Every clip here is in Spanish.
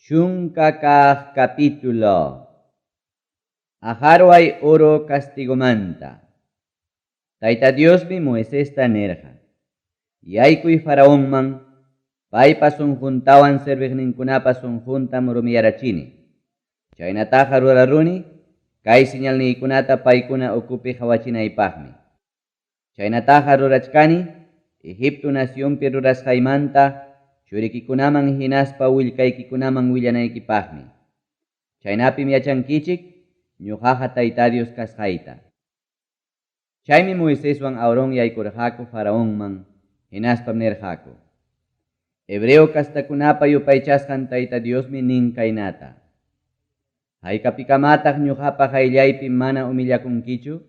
Shunkakaj capítulo. Ajarway oro castigomanta. Taita Diosmi Moisesta nerja. Yaykuy faraonman, paypa sunjuntawan servigninkunapa sunjuntam rumiyarachini. Chaynataja ruraruni, kay señalniykunata paykuna ukupi hawachinaypaqmi. Chaynataja rurachkani, Egipto nacionpi rurasqaymanta, churikikunaman hinaspa willkaykikunaman willanaykipaqmi. Chaynapim yachankichik, ñuqaqa Tayta Dios kasqayta. Chaymi Moiseswan Aaron yaykurqaku faraonman, hinaspam nerqaku. Hebreo kastakunapa yupaychasqan Tayta Diosmi nin kaynata. Haykapikamataq ñuqapa qayllaypi mana umillakunkichu,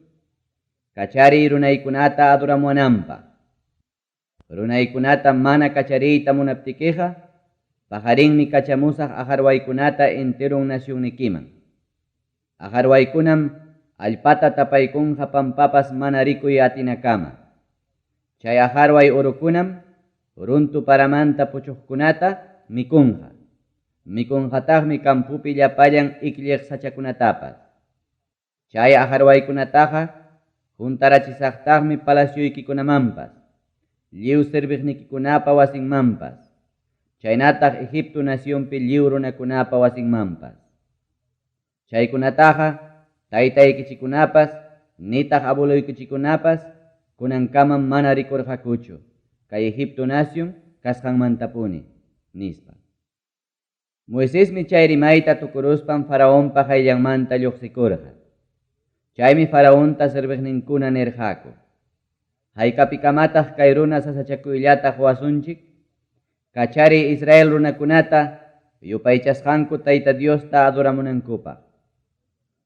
kachariy runaykunata aduramuwananpaq. Runaykunata mana kachariyta munaptikiqa, pajarinmi kachamusaq ajarwaykunata enterun nacionnikiman. Ajarwaykunam allpata tapaykunqa pampapas mana rikuy atinakama. Chay ajarway urukunam runtu paramanta puchuqkunata mikunqa. Mikunqataqmi kampupi llapallan iklliq sachakunatapas. Chay ajarwaykunataqa juntarachisaqtaqmi palaciuykikunamampas, lliw servignikikunapa wasinmanpas, chaynataq Egipto nacionpi lliw runakunapa wasinmanpas. Chaykunataqa taytaykichikunapas, nitaq abueluykichikunapas, kunankaman mana rikurqakuchu, kay Egipto nación kasqanmantapuni, nispa. Moisesmi chay rimayta tukuruspan faraonpa qayllanmanta lluqsikurqa. Chaymi faraonta servigninkuna nerqaku. Haykapikamataq kay runa sasachakuyllata wasunchik, kachari Israel runakunata yupaychasqanku Tayta Diosta adoramunankupaq.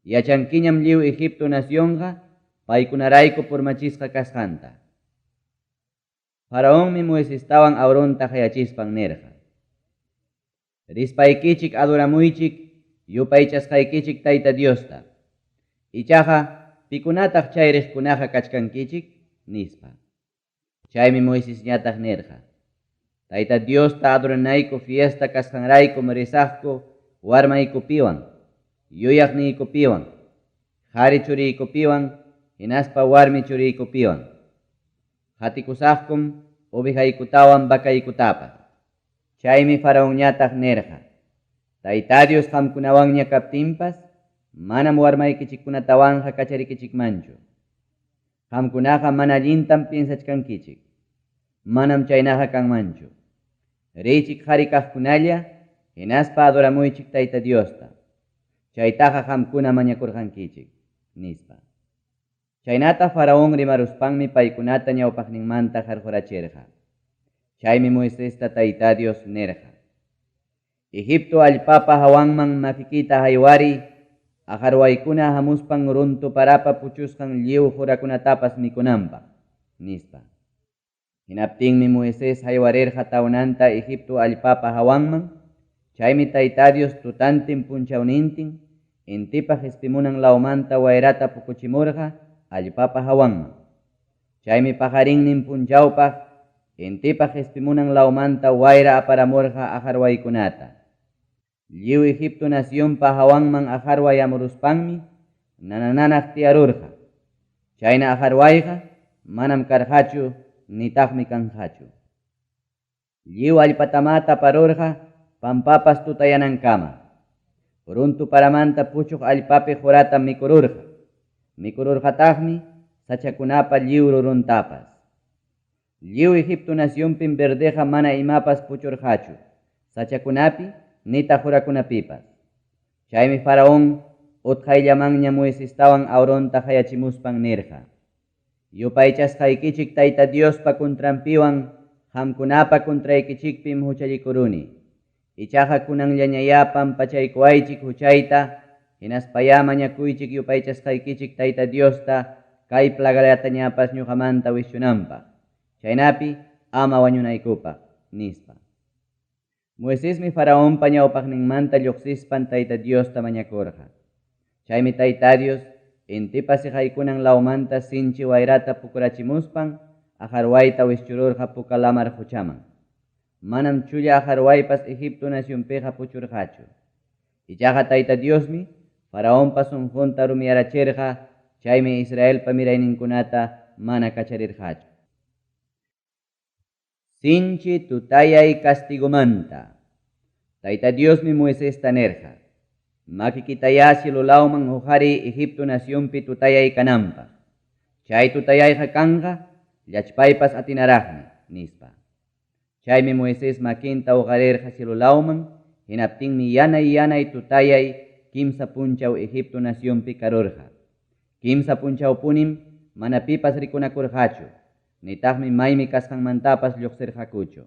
Yachankiñam lliw Egipto nacionqa paykunarayku purmachisqa kasqanta. Faraonmi Moisestawan Aaronta qayachispan nerqa. Rispaykichik adoramuychik yupaychasqaykichik Tayta Diosta. Ichaqa pikunataq chay riqkunaqa kachkankichik nispa. Chaymi Moises ñataq nerqa. Tayta Diosta adoranayku fiesta kasqanraykum risaqku warmaykupiwan, yuyaqniykupiwan, qhari churiykupiwan, hinaspa warmi churiykupiwan. Qhatikusaqkum ovejaykutawan vakaykutapas. Chaymi faraon ñataq nerqa. Tayta Dios qamkunawanña kaptinpas, manam warmaykichikkunatawanja kacharikichikmanchu. Qamkunaqa mana allintam piensachkankichik. Manam chaynaqa kanmanchu. Riychik qhari kaqkunalla, hinaspa adoramuychik Tayta Diosta. Chaytaqa qamkuna mañakurqankichik, nispa. Chaynata faraon rimaruspanmi paykunata ñawpaqninmanta qarqurachirqa. Chaymi Moisesta Tayta Dios nerqa. Egipto allpapa hawanman makikita haywari, ajarwaykuna hamuspan runtu parapa puchusqan lliw jurakunatapas mikunanpaq, nispa. Hinaptinmi Moises haywarirqa tawnanta Egipto allpapa hawanman, chaymi Tayta Dios tutantin punchawnintin, intipaq ispimunan lawmanta wayrata pukuchimurqa allpapa hawanman. Chaymi pajarinnin punchawpaq, intipaq ispimunan lawmanta wayra aparamurqa ajarwaykunata. Lliw Egipto nacionpa hawanman ajarway amuruspanmi, nanananaq tiyarurqa. Chayna ajarwayqa manam karqachu, nitaqmi kanqachu. Lliw allpatamata parurqa pampapas tutayanankama. Runtu paramanta puchuq allpapi jurata mikururqa. Mikururqataqmi sachakunapa lliw ruruntapas. Lliw Egipto nacionpin verdeqa mana imapas puchurqachu, sachakunapi nita jurakunapipas. Chaymi faraon utqayllamanña Moisestawan Aaronta qayachimuspan nerqa. Yupaychasqaykichik Tayta Diospa kuntranpiwan qamkunapa kontraykichikpim huchallikuruni. Ichaqa kunanllañallapan pachaykuaychik huchayta, hinaspaya mañakuychik yupaychasqaykichik Tayta Diosta kay plagalatañapas ñuqamanta wishunanpaq. Chaynapi ama wañunaykupaq, nispa. Moisesmi faraonpa ñawpaqninmanta lluqsispan Tayta Diosta mañakurqa. Chaymi Tayta Dios intipa siqaykunan lawmanta sinchi wayrata pukurachimuspan, ajarwayta wischururqa puka lamar huchaman. manam chulla harwaypas Egipto nacionpeja puchurqachu. Ichaqa Tayta Diosmi Faraonpa sunqunta rumiyarachirqa, chaymi Israelpa mirayninkunata mana kacharirqachu. Sinchi tutayay castigomanta. Tayta Diosmi Moisesta nerqa, makikitaya silulawman huqari Egipto nacionpi tutayay kananpaq. Chay tutayayqa kanqa llachpaypas atinaraqmi nispa. Chaymi Moisés makinta huqarirqa silulawman, hinaptinmi yanay tutayay kimsa punchaw Egipto nacionpi karurqa. Kimsa punchawpunim mana pipas rikunakurqachu, nitaqmi maymi kasqanmantapas lluqsirqakuchu.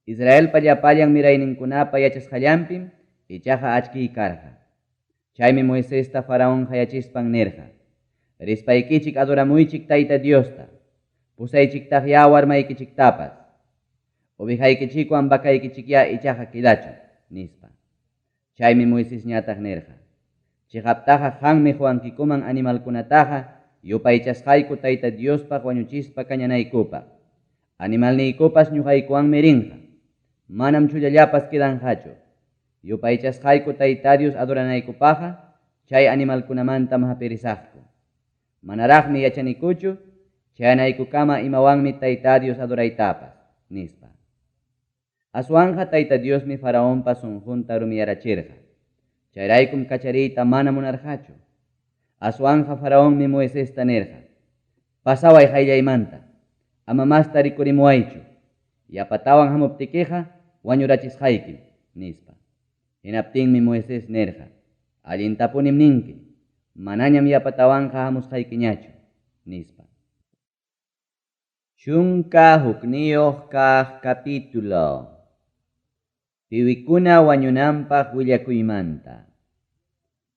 Israelpa llapallan mirayninkunapa yachasqallampim ichaqa achkiykarqa. Chaymi Moisesta Faraonqa yachispan nerqa, rispaykichik adoramuychik Tayta Diosta, pusaychiktaq yawarmaykichiktapas, ovejaykichikwan vakaykichikya ichaqa kidachun nispa. Chaymi Moisés ñataq nerqa, chiqaptaqa qanmi Juankikuman animalkunataqa yupaychasqayku Tayta Diospaq wañuchispa kañanaykupaq. Animalniykupas ñuqaykuwanmi rinqa, manam chullallapas kidanqachu. Yupaychasqayku Tayta Dios adoranaykupaqa chay animalkunamantam hapirisaqku. Manaraqmi yachanikuchu chayanaykukama imawanmi Tayta Dios adoraytapas nispa. Aswanqa Tayta Diosmi Faraonpa sunqunta rumiyarachirqa, chayraykum kachariyta mana munarqachu. Aswanqa Faraonmi Moisesta nerqa, pasaway hayllaymanta, ama masta rikurimuwaychu, yapatawan hamuptikiqa wañurachisqaykim nispa. Hinaptinmi Moisés nerqa, allintapunim ninki, manañam yapatawanqa hamusqaykiñachu nispa. Chunka hukniyuq kaq capítulo. Piwikuna wañunanpaq willakuymanta.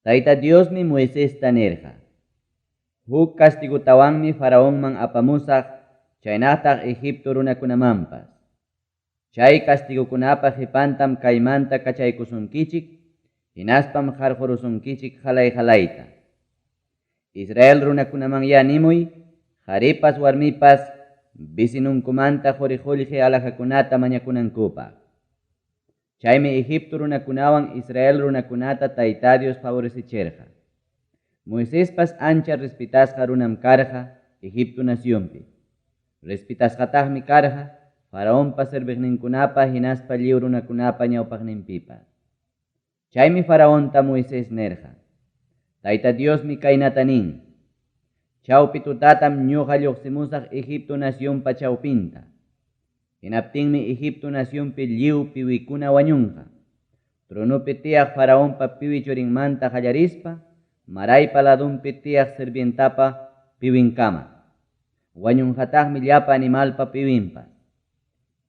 Tayta Diosmi Moisesta nerqa, huk castigutawanmi Faraonman apamusaq chaynataq Egipto runakunamanpas. Chay castigukunapa hipantam kaymanta kachaykusunkichik, hinaspam qarqurusunkichik halay-halayta. Israel runakunaman nimuy, qharipas warmipas bisinunkumanta qhuri-qhullqi alaqakunata mañakunankupaq. Chaymi Egipto runakunawan Israel runakunata Tayta Dios favorecichirqa. Moiséspas ancha respetasqa runam karqa Egipto nacionpi. Respetasqataqmi karqa Faraonpa servikninkunapa hinaspa lliw runakunapa ñawpaqninpipas. Chaymi Faraonta Moisés nerqa, Tayta Diosmi kaynata nin, chawpi tutatam ñuqa lluqsimusaq Egipto nacionpa chawpinta. Hinaptinmi Egipto nacionpi lliw piwikuna wañunqa. Tronupi tiyaq Faraonpa piwi churinmanta qallarispa, maraypa ladunpi tiyaq sirvientapa piwinkama. Wañunqataqmi llapa animalpa piwinpas.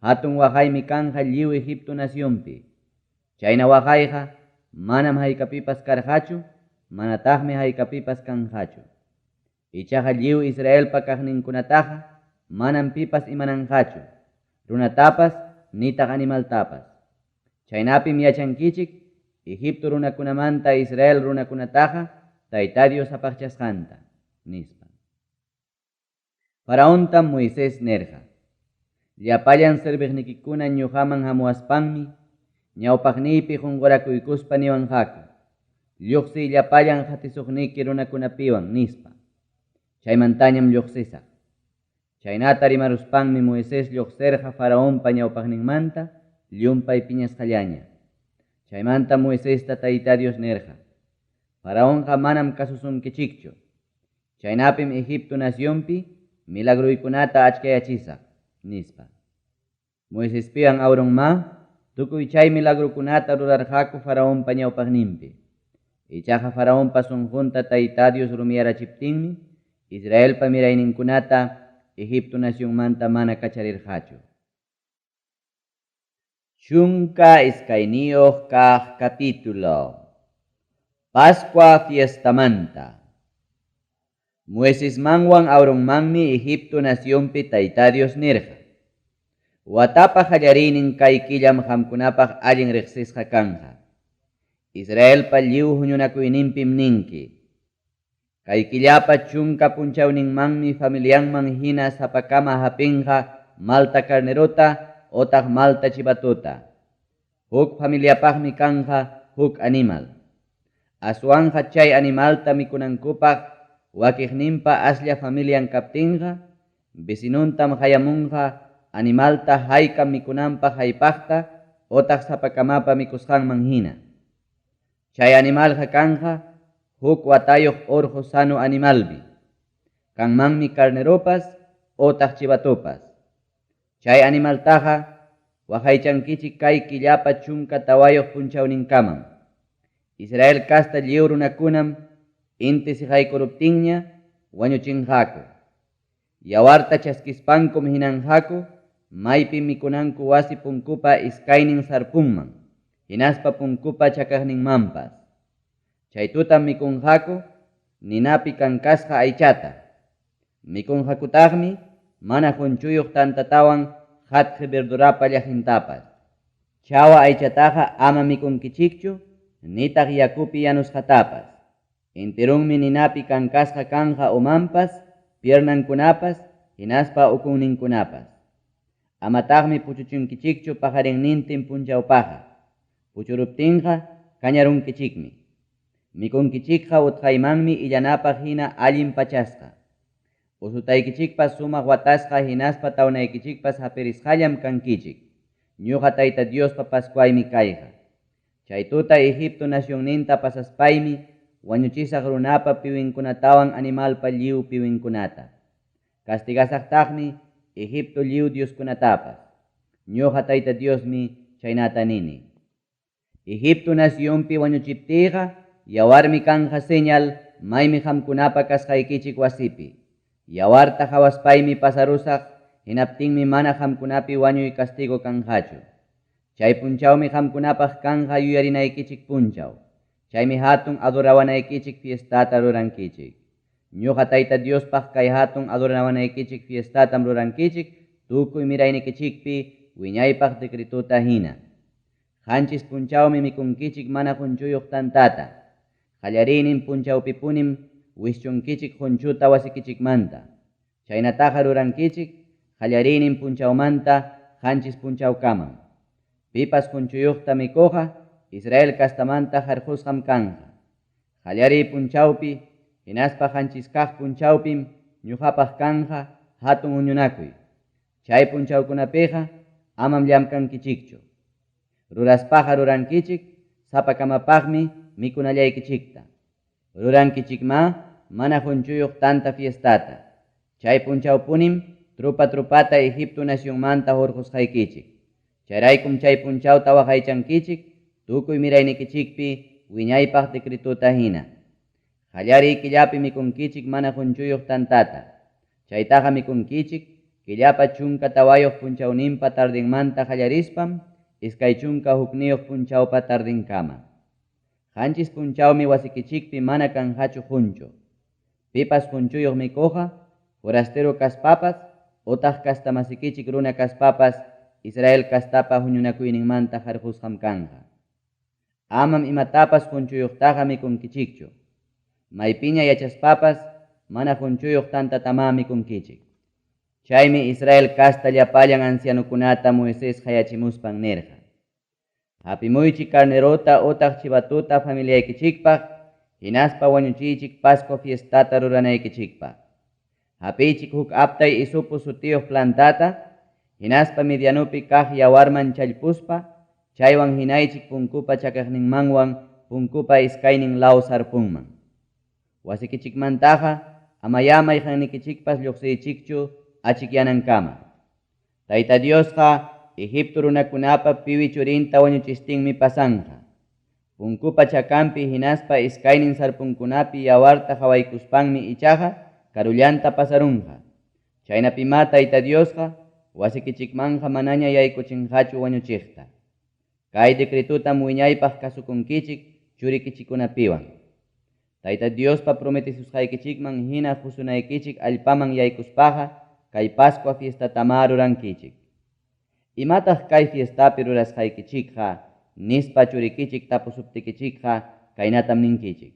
Hatun waqaymi kanqa lliw Egipto nacionpi. Chayna waqayqa manam haykapipas karqachu, manataqmi haykapipas kanqachu. Ichaqa lliw Israelpa kaqninkunataqa manam pipas imananqachu, runatapas nitaq animaltapas. Chaynapim yachankichik Egipto runakunamanta Israel runakunataqa Tayta Dios apaqchasqanta nispa. Faraontam Moisés nerqa, llapallan serviknikikuna ñuqaman hamuwaspanmi ñawpaqniypi qunqurakuykuspa niwanqaku, lluqsiy llapallan hatisuqniki runakunapiwan nispa. Chaymantañam lluqsisaq. Chaynata rimaruspanmi Moisés lluqsirqa Faraonpa ñawpaqninmanta llumpay piñasqallaña. Chaymanta Moisesta Tayta Dios nerqa, Faraonqa manam kasusunkichikchu. Chaynapim Egipto nacionpi milagruykunata achkayachisaq nispa. Moisespiwan awrunma tukuy chay milagrukunata rurarqaku Faraonpa ñawpaqninpi. Ichaqa Faraonpa sunqunta Tayta Dios rumiyarachiptinmi Israelpa mirayninkunata Egipto nacionmanta mana kacharirqachu. Chunka iskayniyuq kaq capítulo. Pascua fiestamanta. Moisésmanwan awrunmanmi Egipto nacionpi Tayta Dios nirqa, watapa qallariynin kay killam qamkunapaq allin riqsisqa kanqa. Israelpa lliw huñunakuyninpim ninki, kay killapa chunka punchawninmanmi familianman hina sapakama hapinqa malta carnerota otaq malta chivatuta. Huk familiapaqmi kanja huk animal. Aswanja chay animalta mikunankupaq wakiqninpa aslla familian kaptinqa, vecinuntam hayamunqa animalta hayka mikunanpaq haypaqta otaq sapakamapa mikusqanman hina. Chay animalqa kanja huk watayuq orjo sano animalmi. Kanmanmi carneropas otaq chivatupas. Chay animaltaqa waqaychankichik kay killapa chunka tawayuq punchawninkaman. Israel kasta lliw runakunam inti siqaykuruptinña wañuchinqaku. Yawarta chaskispankum hinanqaku maypi mikunanku wasi punkupa iskaynin sarpunman, hinaspa punkupa chakaqninmanpas. Chay tutam mikunqaku ninapi kankasqa aychata. Mikunqakutaqmi mana hunchuyuq tantatawan hatqi verdurapa llaqintapas. Chawa aychataqa ama mikunkichikchu nitaq yakupi yanusqatapas. Enterunmi ninapi kankasqa kanja umanpas, piernankunapas, hinaspa ukunninkunapas. Amataqmi puchuchunkichikchu pajarinnintin punchawpaqa. Puchuruptinqa kañarunkichikmi. Mikunkichikqa utqaymanmi illanapaq hina allin pachasqa. Usutaykichikpas sumaq watasqa hinaspa tawnaykichikpas hapirisqallam kankichik. Ñuqa Tayta Diospa Pascuaymi kayqa. Chay tuta Egipto nacionninta pasaspaymi wañuchisaq runapa piwinkunatawan animalpa lliw piwinkunata. Castigasaqtaqmi Egipto lliw dioskunatapas. Ñuqa Tayta Diosmi chaynata nini. Egipto nacionpi wañuchiptiyqa yawarmi kanja señal maymi hamkunapa kasqaykichik wasipi. Yawarta hawaspaymi pasarusaq hinaptinmi mana hamkunapi wañuy castigo kanjachu. Chay punchawmi hamkunapaq kanja yuyarinaykichik punchaw. Chaymi hatun adorawanaykichik fiestata rurankichik. Ñuqa Tayta Diospaq kay hatun adorawanaykichik fiestatam rurankichik tukuy miraynikichikpi wiñaypaq decretuta hina. Hanchis punchawmi mikunkichik mana hunchuyuq tantata. Qallarinin punchawpipunim wischunkichik hunchuta wasikichikmanta. Chaynataqa rurankichik qallarinin punchawmanta hanchis punchawkaman. Pipas hunchuyuqta mikuqa Israel kastamanta harqusqam kanja. Qallari punchawpi hinaspa hanchis kaq punchawpim ñuqapaq kanja hatun uñunakuy. Chay punchawkunapiqa amam llamkankichikchu. Ruraspaqa rurankichik sapakamapaqmi mikunallaykichikta. Rurankichikma mana hunchuyuq tanta fiestata. Chay punchawpunim trupa-trupata Egipto nacionmanta hurqusqaykichik. Chayraykum chay punchawta waqaychankichik tukuy miraynikichikpi wiñaypaq decretuta hina. Qallari killapi mikunkichik mana hunchuyuq tantata. Chaytaqa mikunkichik killapa chunka tawayuq punchawninpa tardinmanta qallarispam iskay chunka hukniyuq punchawpa tardinkama. Hanchis punchawmi wasikichikpi mana kanjachu hunchu. Pipas hunchuyuq mikuqa forastero kaspapas otaq kastamasikichik runa kaspapas Israel kastapa huñunakuyninmanta harqusqam kanja. Amam imatapas hunchuyuqtaqa mikunkichikchu. Maypiña yachaspapas mana hunchuyuq tantatama mikunkichik. Chaymi Israel kasta llapallan ancianukunata Moisés hayachimuspan nirqa. Hapimuychik carnerota otaq chivatuta familiaykichikpaq, hinaspa wañuchiychik Pascua fiestata ruranaykichikpaq. Hapiychik huk aptay isupu sutiyuq plantata, hinaspa medianupi kaq yawarman challpuspa, chaywan hinaychik punkupa chakaqninmanwan punkupa iskaynin law sarpunman. Wasikichikmantaqa amayamay qannikichikpas lluqsiychikchu achikyanankama. Tayta Diosqa Egipto runakunapa piwi churinta wañuchistinmi pasanja. Punkupa chakampi hinaspa iskaynin sarpunkunapi yawarta hawaykuspanmi ichaqa karullanta pasarunqa. Chaynapima Tayta Diosqa wasikichikmanja manaña yaykuchinqachu wañuchiqta. Kay decretutam wiñaypaq kasukunkichik churikichikunapiwan. Tayta Diospa prometisusqaykichikman hina husunaykichik allpaman yaykuspaqa kay Pascua fiestatama rurankichik. Imataq kay fiestapi rurasqaykichikqa nispa churikichik tapusuptikichikqa kaynatam ninkichik.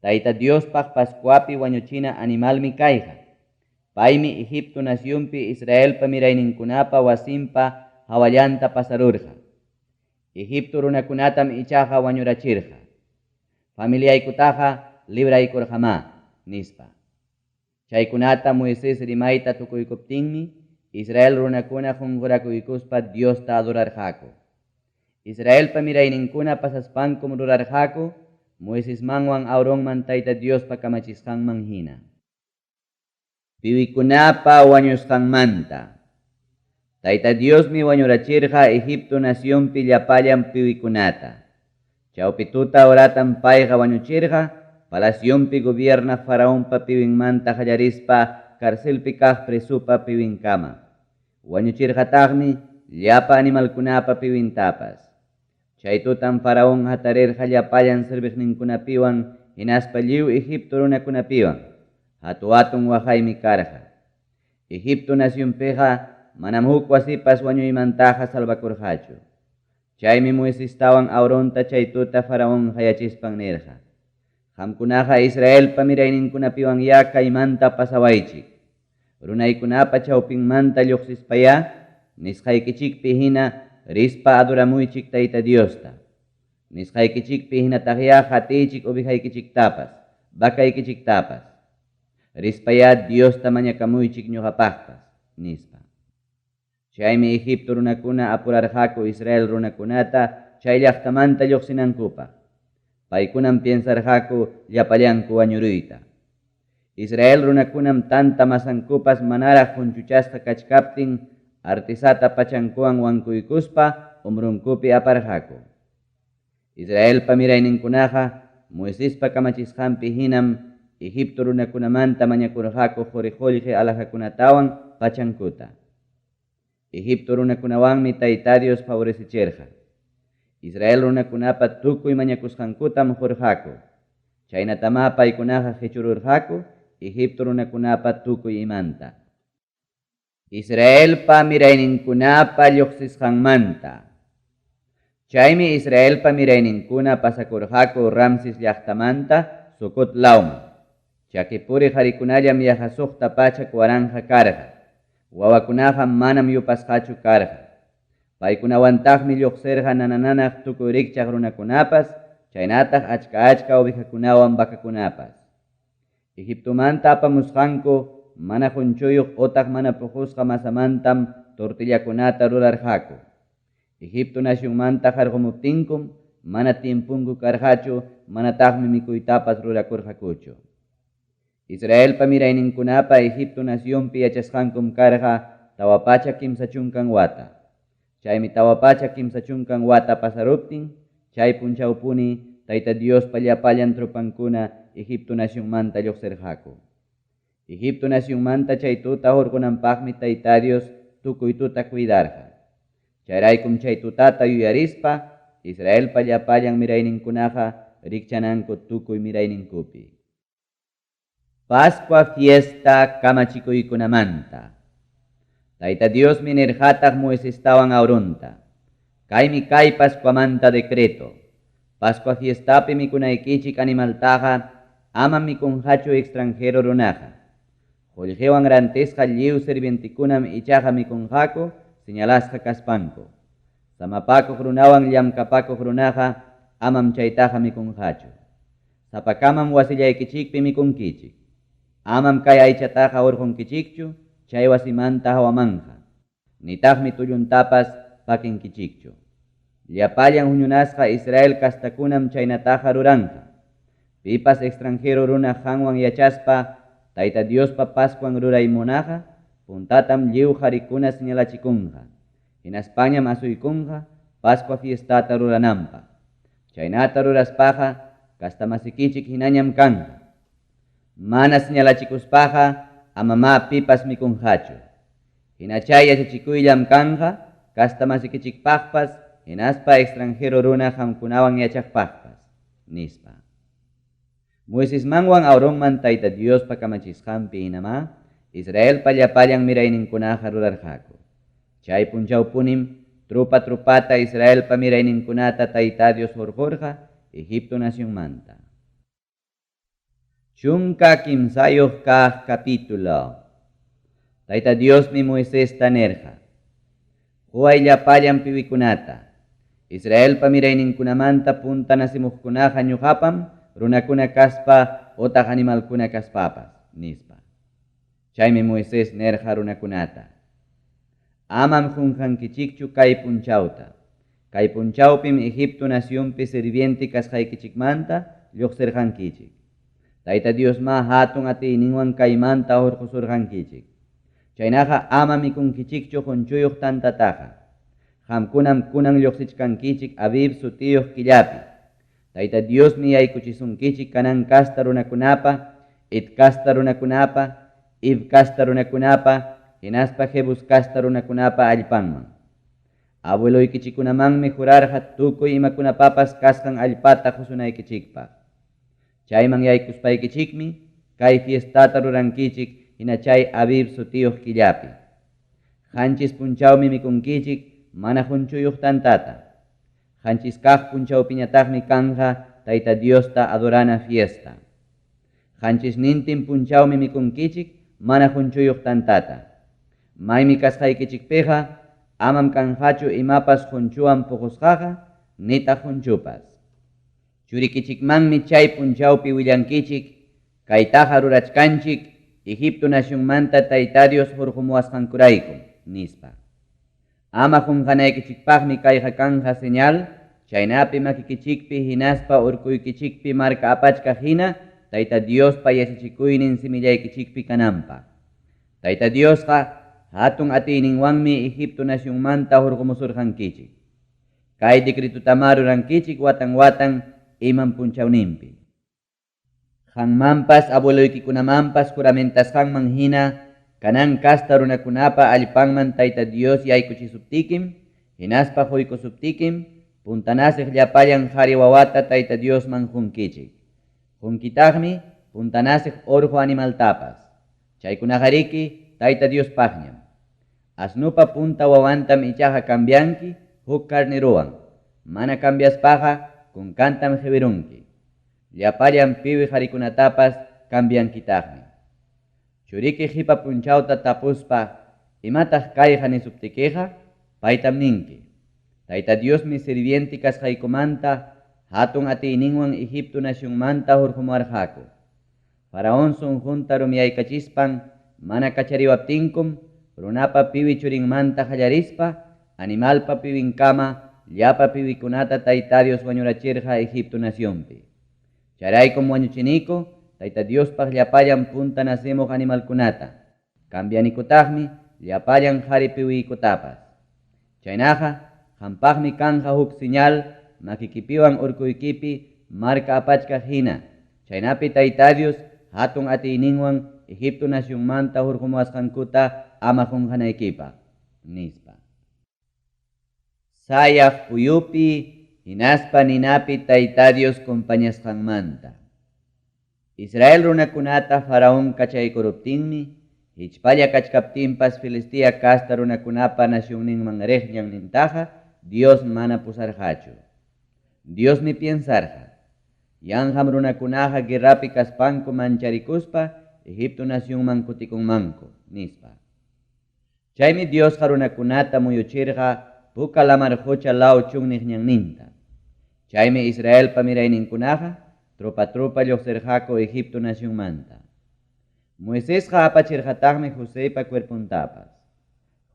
Tayta Diospaq Pascuapi wañuchina animalmi kayqa. Paymi Egipto nacionpi Israelpa mirayninkunapa wasinpa hawallanta pasarurqa. Egipto runakunatam ichaqa wañurachirqa. Familiaykutaqa libraykurqama nispa. Chaykunata Moisés rimayta tukuykuptinmi Israel runakuna qunqurakuykuspa Diosta adorarqaku. Israelpa mirayninkuna pasaspankum rurarqaku Moisesmanwan Aaronman Tayta Diospa kamachisqanman hina. Piwikunapa wañusqanmanta. Tayta Diosmi wañurachirqa Egipto nacionpi llapallan piwikunata. Chawpi tuta horatan payqa wañuchirqa palacionpi gobierna faraonpa piwinmanta qallarispa karcelpi kaq presupa piwinkama. Wañuchirqataqmi llapa animalkunapa piwintapas. Chay tutan faraón hatarirqa llapallan sirviqninkunapiwan hinaspa lliw Egipto runakunapiwan. Hatu-hatun waqaymi karqa. Egipto nacionpiqa manam huk wasipas wañuymantaqa salvakurqachu. Chaymi Moisestawan Aaronta chay tuta faraón hayachispan nirqa. Qamkunaqa Israelpa mirayninkunapiwan kaymanta pasawaychik. Runaykunapa chawpinmanta lluqsispaya nisqaykichikpi hina rispa adoramuychik Tayta Diosta. Nisqaykichikpi hinataqya qatiychik ubihaykichiktapas, vakaykichiktapas. Rispaya Diosta mañakamuychik ñuqapaqpas, nispa. Chaymi Egipto runakuna apurarqaku Israel runakunata chay llaqtamanta lluqsinankupaq. Paykunam piensarqaku llapallanku wañuruyta. Israel runakunam tanta masankupas manaraq qunchuchasqa kachkaptin artisata pachankuwan wankuykuspa umrunkupi aparqaku. Israelpa mirayninkunaqa Moisespa kamachisqanpi hinam Egipto runakunamanta mañakurqaku quriqullqi alaqakunatawan pachankuta. Egipto runakunawanmi Tayta Dios favorecichirqa. Israel runakunapa tukuy mañakusqankutam qurqaku. Chaynatama paykunaqa qichururqaku Egipto runakunapa tukuy imanta. Israelpa mirayninkunapa lluqsisqanmanta. Chaymi Israelpa mirayninkuna pasakurqaku Ramses llaqtamanta Sucot lawman. Chakipuri qharikunallam yahasuqta pachak waranqa karqa. Wawakunaqa manam yupasqachu karqa. Paykunawantaqmi lluqsirqa nanananaq tukuy rikchaq runakunapas, chaynataq achka ovejakunawan vakakunapas. Egiptomanta apamusqanku mana qunchuyuq utaq mana puqusqa masamantam tortillakunata rurarqaku. Egipto nacionmanta qarqumuptinkum mana timpunku karqachu, manataqmi mikuytapas rurakurqakuchu. Israelpa mirayninkunapa Egipto nacionpi yachasqankum karqa tawapacha kimsa chunkan wata. Chaymi tawapacha kimsa chunkan wata pasaruptin, chay punchawpuni Tayta Diospa llapallan trupankuna Egipto nacionmanta lluqsirqaku. Egipto nacionmanta chay tuta hurqunanpaqmi Tayta Dios tukuy tuta cuidarqa. Chayraykum chay tutata yuyarispa Israelpa llapallan mirayninkunaqa rikchananku tukuy mirayninkupi. Pascua fiesta kamachikuykunamanta. Tayta Dios nirqataq Moisestawan Aaronta. Kaymi kay Pascuamanta decreto. Pascua fiestapi mikunaykichik animaltaqa ama mikunqachu extranjero runaqa. Qullqiwan rantisqa lliw sirvientikunam ichaqa mikunqaku señalasqa kaspanku. Samapakuq runawan llamkapakuq runaqa amam chaytaqa mikunqachu. Sapakamam wasillaykichikpi mikunkichik. Amam kay aychataqa urqunkichikchu, chay wasimanta hawamanqa. Nitaqmi tulluntapas pakinkichikchu. Llapallan huñunasqa Israel kastakunam chaynataqa ruranqa. Pipas extranjero runa qanwan yachaspa Tayta Diospa Pascuan ruraymunaqa puntatam lliw qharikuna señalachikunqa. Hinaspañam asuykunqa Pascua fiestata rurananpaq. Chaynata ruraspaqa kastamasikichik hinañam kanqa. Mana señalachikuspaqa amama pipas mikunqachu. Hinachay yachachikuyllam kanqa kastamasikichikpaqpas hinaspa extranjero runa qamkunawan yachaqpaqpas nispa. Moisesmanwan Aaronman Tayta Diospa kamachisqanpi hinama Israelpa llapallan mirayninkunaqa rurarqaku. Chay punchawpunim trupa-trupata Israelpa mirayninkunata Tayta Dios hurqurqa Egipto nacionmanta. Chunka kimsayuq kaq capítulo. Tayta Diosmi Moisesta nerqa. huayllapallan piwikunata. Israelpa mirayninkunamanta punta nasimuqkunaqa ñuqapam runakuna kaspa otaq animalkuna kaspapas nispa. Chaymi Moisés nerqa runakunata: amam qunqankichikchu kay punchawta. Kay punchawpim Egipto nacionpi sirvienti kasqaykichikmanta lluqsirqankichik. Tayta Diosma hatun atiyninwan kaymanta hurqusurqankichik. Chaynaqa ama mikunkichikchu qunchuyuq tantataqa. Qamkunam kunan lluqsichkankichik Abib sutiyuq killapi. Tayta Diosmi yaykuchisunkichik kanan kasta runakunapa, It kasta runakunapa, Ib kasta runakunapa, hinaspa Jebus kasta runakunapa allpanman. Abueloykichikunamanmi jurarqa tukuy imakunapapas kasqan allpata qusunaykichikpaq. Chayman yaykuspaykichikmi kay fiestata rurankichik hina chay Abib sutiyuq killapi. Qanchis punchawmi mikunkichik mana qunchuyuq tantata. Qanchis kaq punchawpiñataqmi kanqa Tayta Diosta adorana fiesta. Qanchis nintin punchawmi mikunkichik mana qunchuyuq tantata. Maymi kasqaykichikpiqa amam kanqachu imapas qunchuwan puqusqaqa nitaq qunchupas. Churikichikmanmi chay punchawpi willankichik kaytaqa rurachkanchik Egipto nacionmanta Tayta Dios hurqumuwasqankurayku nispa. Ama qunqanaykichikpaqmi kayqa kanqa señal, chaynapi makikichikpi hinaspa urkuykichikpi marka apachka hina Tayta Diospa yasichikuynin simillaykichikpi kananpaq. Tayta Diosqa hatun atiyninwanmi Egipto nacionmanta hurqumusurqankichik. Kay decretutama rurankichik watan iman punchawninpi. Qanmanpas abueloykikunamanpas juramentasqanman hina kanan kasta runakunapa allpanman Tayta Dios yaykuchisuptikim, hinaspa quykusuptikim, puntanasiq llapallan qhari wawata Tayta Diosman qunkichik. Qunkitaqmi puntanasiq orjo animaltapas. Chaykunaqariki Tayta Diospaqñam. Asnupa punta wawantam ichaqa cambianki huk carneruwan. Mana cambiaspaqa kunkantam qhiwirunki. Llapallan piwi qharikunatapas cambiankitaqmi. Churiki qipa punchawta tapuspa imataq kayqa nisuptikiqa paytam ninki: Tayta Diosmi sirvienti kasqaykumanta hatun atiyninwan Egipto nacionmanta hurqumuwarqaku. Faraón sunqunta rumiyaykachispan mana kachariwaptinkum runapa piwi churinmanta qallarispa animalpa piwinkama llapa piwikunata Tayta Dios wañurachirqa Egipto nacionpi. Charaykum wañuchiniku Tayta Diospaq llapallan punta nasimuq animalkunata. Cambianikutaqmi llapallan qhari piwiykutapas. Chaynaqa qampaqmi kanqa huk señal makikipiwan urkuykipi marka apachka hina. Chaynapi Tayta Dios hatun atiyninwan Egipto nacionmanta hurqumuwasqankuta ama qunqanaykipaq nispa. Sayaq puyupi hinaspa ninapi Tayta Dios compañasqanmanta. Israel runakunata Faraón kachaykuruptinmi hichpalla kachkaptinpas Filistia kasta runakunapa nacionninman riqllan nintaqa Dios mana pusarqachu. Diosmi piensarqa: yanqam runakunaqa guerrapi kaspanku mancharikuspa Egipto nacionman kutikunmanku nispa. Chaymi Diosqa runakunata muyuchirqa puka lamar hucha law chunniqñanninta. Chaymi Israelpa mirayninkunaqa trupa lluqsirqaku Egipto nacionmanta. Moisésqa apachirqataqmi Josépa cuerpuntapas.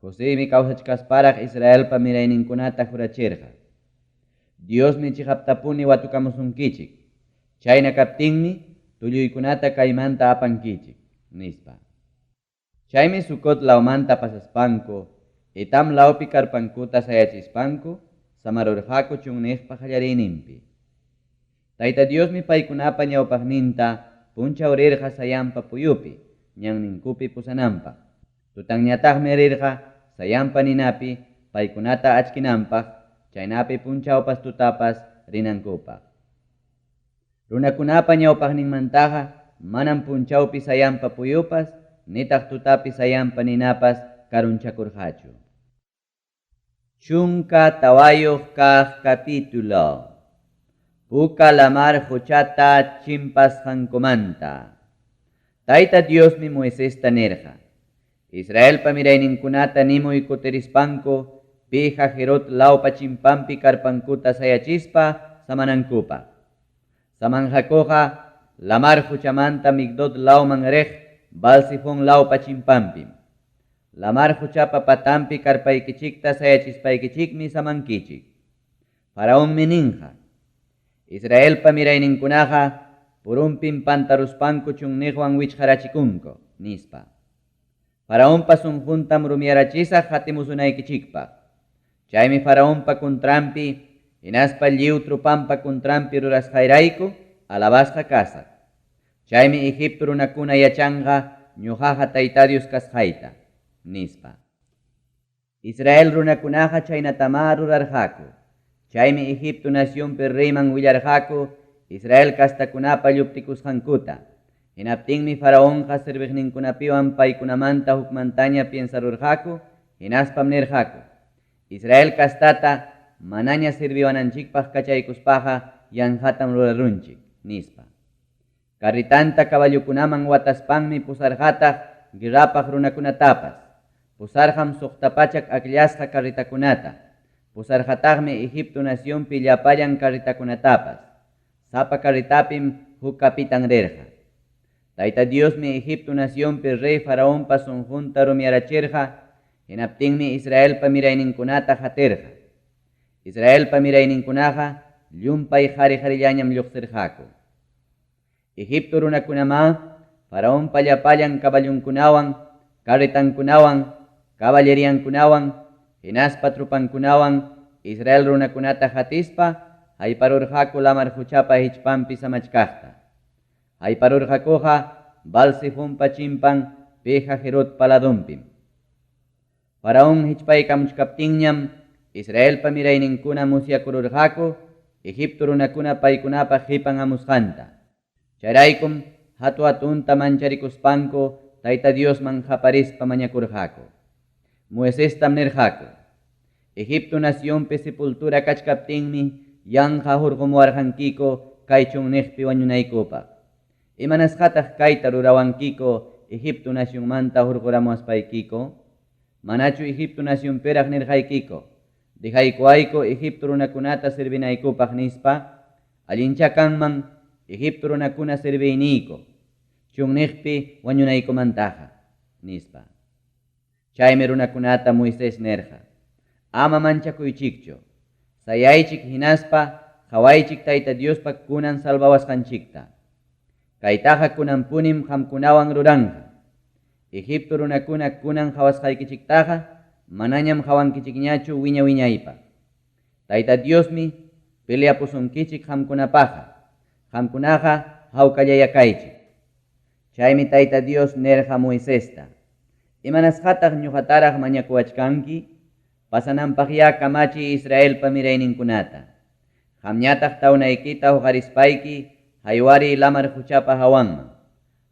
Josémi kawsachkasparaq Israelpa mirayninkunata jurachirqa: Diosmi chiqaptapuni watukamusunkichik. Chayna kaptinmi tulluykunata kaymanta apankichik nispa. Chaymi Sucot lawmanta pasaspanku, Etam lawpi karpankuta sayachispanku, samarurqaku chunniqpa qallariyninpi. Tayta Diosmi paykunapa ñawpaqninta punchaw rirqa sayanpa puyupi, ñanninkupi pusananpaq. Tutanñataqmi rirqa sayanpa ninapi paykunata achkinanpaq, chaynapi punchawpas tutapas rinankupaq. Runakunapa ñawpaqninmantaqa manam punchawpi sayanpa puyupas, nitaq tutapi sayanpa ninapas karunchakurqachu. Chunka tawayuq kaq capítulo. Puka lamar huchata chimpasqankumanta. Tayta Diosmi Moisesta nerqa: Israelpa mirayninkunata nimuy kutirispanku pija Herod laupa chimpampi karpankuta sayachispa samanankupa. Samanjakoja lamar huchamanta migdot lauman rej balsifon laupa chimpampim. Lamar huchapa patampi karpaykichikta sayachispaykichikmi samankichik. Faraón meninja. Israel pa mirayninkunaja purumpim pantaruspanku chunnijuan wichharachikunko, nispa. Faraón pa sunjuntam rumiarachisa hatimusunaykichikpa. Chaymi Faraón pa kuntrampi, hinaspa lliwtrupampa kuntrampi rurasqayrayku alabasqa kasaq. Chaymi Egipto runakuna yachanga ñuqaqa Tayta Dios kasqayta, nispa. Israel runakunaqa chaynatama rurarqaku. Chaymi Egipto nacionpi reyman willarqaku Israel kastakunapa lluptikusqankuta. Hinaptinmi Faraónqa sirviqninkunapiwan paykunamanta hukmantaña piensarurqaku, hinaspam nirqaku. Israel kastata manaña sirviwananchikpaq kachaykuspaqa yanqatam rurarunchik, nispa. Karritanta caballukunaman wataspanmi pusarqataq guirapaq runakunatapas. Pusarqam suqtapachak akillasqa karritakunata. Pusarqataqmi Egipto nacionpi llapallan karritakunatapas. Sapa karritapim huk kapitan rirqa. Tayta Diosmi Egipto nacionpi rey Faraónpa sunjunta rumiarachirqa, hinaptinmi Israelpa mirayninkunata hatirqa. Israelpa mirayninkunaqa llumpay qhari-qharillañam lluqsirqaku. Egipto runakunama Faraónpa llapallan kaballunkunawan, karritankunawan, caballeriankunawan, hinaspa trupankunawan Israel runakunata hatispa hayparurqaku lamar huchapa hichpampi samachkaqta. Hayparurqakuqa balsifumpa chimpan pija Herod paladumpim. Faraón hichpaykamuchkaptinñam Israelpa mirayninkuna musyakururqaku Egipto runakuna paykunapa qipan amusqanta. Chayraykum hatu hatunta mancharicuspanku Tayta Diosman qaparispa mañakurqaku. Moisestam nirqaku. Egipto nacionpi sepultura kachkaptinmi yanqa hurqumuwarqankiko kaychun niqpi wañunaykupaq. Imanasqataq kayta rurawankiko Egipto nacionmanta hurquramuaspaykiko? Manachu Egipto nacionpiraq nirqaykiko. Dijaykuayku Egipto runakunata sirvinaykupaq nispa, allincha kanman Egipto runakuna sirviyniyku, chunniqpi wañunaykumantaqa, nispa. Chaymi runakunata Moisés nirqa. Ama manchakuychikchu. Sayaychik hinaspa qhawaychik Tayta Diospa kunan salvawasqanchikta. Kaytaqa kunanpunim qamkunawan ruranqa. Egipto runakuna kunan qhawasqaykichiktaqa manañam qhawankichikñachu wiña-wiñaypaq. Tayta Diosmi peleapusunkichik qamkunapaqa. Qamkunaqa hawkallayakaychik. Chaymi Tayta Dios nirqa Moisesta. Imanasqataq ñuqataraq mañakuwachkanki, pasananpaqya kamachiy Israelpa mirayninkunata. Qamñataq tawnaykita huqarispayki haywari lamar huchapa hawanman.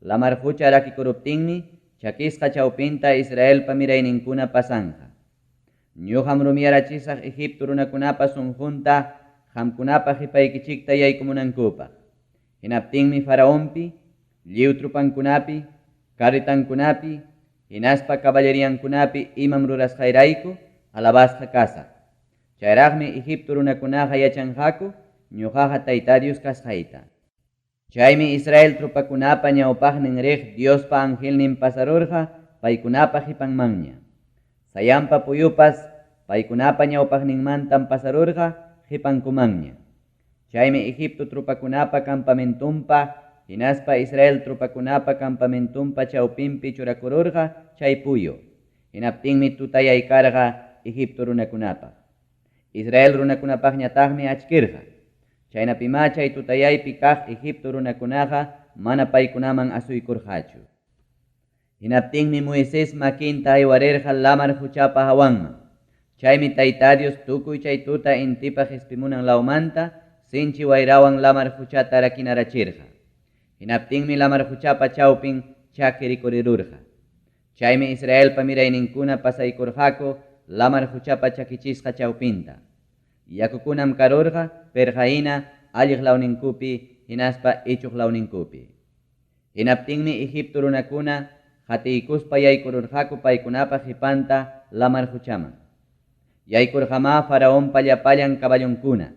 Lamar hucha rakikuruptinmi chakisqa chawpinta Israelpa mirayninkuna pasanqa. Ñuqam rumiarachisaq Egipto runakunapa sunjunta qamkunapa qhipaykichikta yaykumunankupa. Hinaptinmi Faraónpi, lliwtrupankunapi, karritankunapi, hinaspa caballeriankunapi imam rurasqayrayku alabasqa kasaq. Chayraqmi Egipto runakunaqa yachanqaku ñuqaqa Tayta Dios kasqayta. Chaymi Israel trupakunapa ñawpaqnin riq Diospa angelnin pasarurqa paykunapa qipanmanña. Sayampa puyupas paykunapa ñawpaqninmantam pasarurqa qipankumanña. Chaymi Egipto trupakunapa campamentumpa hinaspa Israel trupakunapa campamentumpa chawpinpi churakururqa chay puyu. Hinaptinmi tutayaykarqa Egipto runakunapaq. Israel runakunapaqñataqmi achkirqa. Chaynapima chay tutayaypi kaq Egipto runakunaqa mana paykunaman asuykurqachu. Hinaptinmi Moisés makinta aywarirqa lamar huchapa hawanman. Chaymi Tayta Dios tukuy chay tuta intipa hispimunan lawmanta sinchi wayrawan lamar huchata rakinarachirqa. Hinaptinmi lamar huchapa chawpin chakirikurirurqa. Chaymi Israelpa mirayninkuna pasaykurqaku lamar huchapa chakichisqa chawpinta. Yakukunam karurqa perjaina alliq lawninkupi hinaspa ichuq lawninkupi. Hinaptinmi Egipto runakuna hatiykuspa yaykururqaku paykunapa qhipanta lamar huchaman. Yaykurqama faraón pallapallan caballonkuna,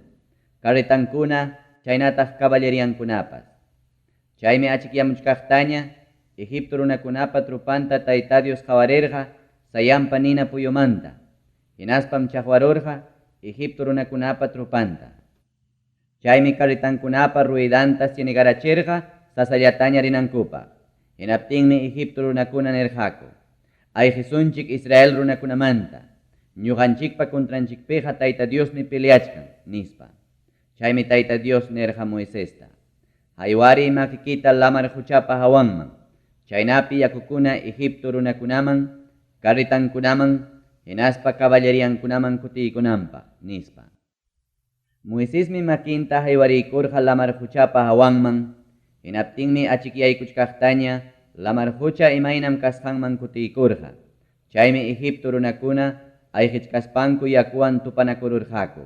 carretankuna, chaynataq caballeriankunapas. Chaymi achikyamuchkaqtaña, Egipto runakunapa trupanta Tayta Dios qawarirqa sayampa nina puyumanta, hinaspam chaqwarurqa Egipto runakunapa trupanta. Chaymi carretankunapa ruidanta sinigarachirqa sasallataña rinankupaq. Hinaptinmi Egipto runakuna nirqaku, ayqisunchik Israel runakunamanta, ñuqanchikpa contranchikpiqa Tayta Diosmi peleachkan, nispa. Chaymi Tayta Dios nirqa Moisesta, haywari makikita lamar huchapa hawanman, chaynapi yakukuna Egipto runakunaman, carretankunaman, hinaspa caballeriankunaman kutiykunanpaq, nispa. Moisesmi makinta haywarikurqa lamar huchapa hawanman, hinaptinmi achikyaykuchkaqtaña lamar hucha imaynam kasqanman kutiykurqa. Chaymi Egipto runakuna ayqichkaspanku yakuwan tupanakururqaku.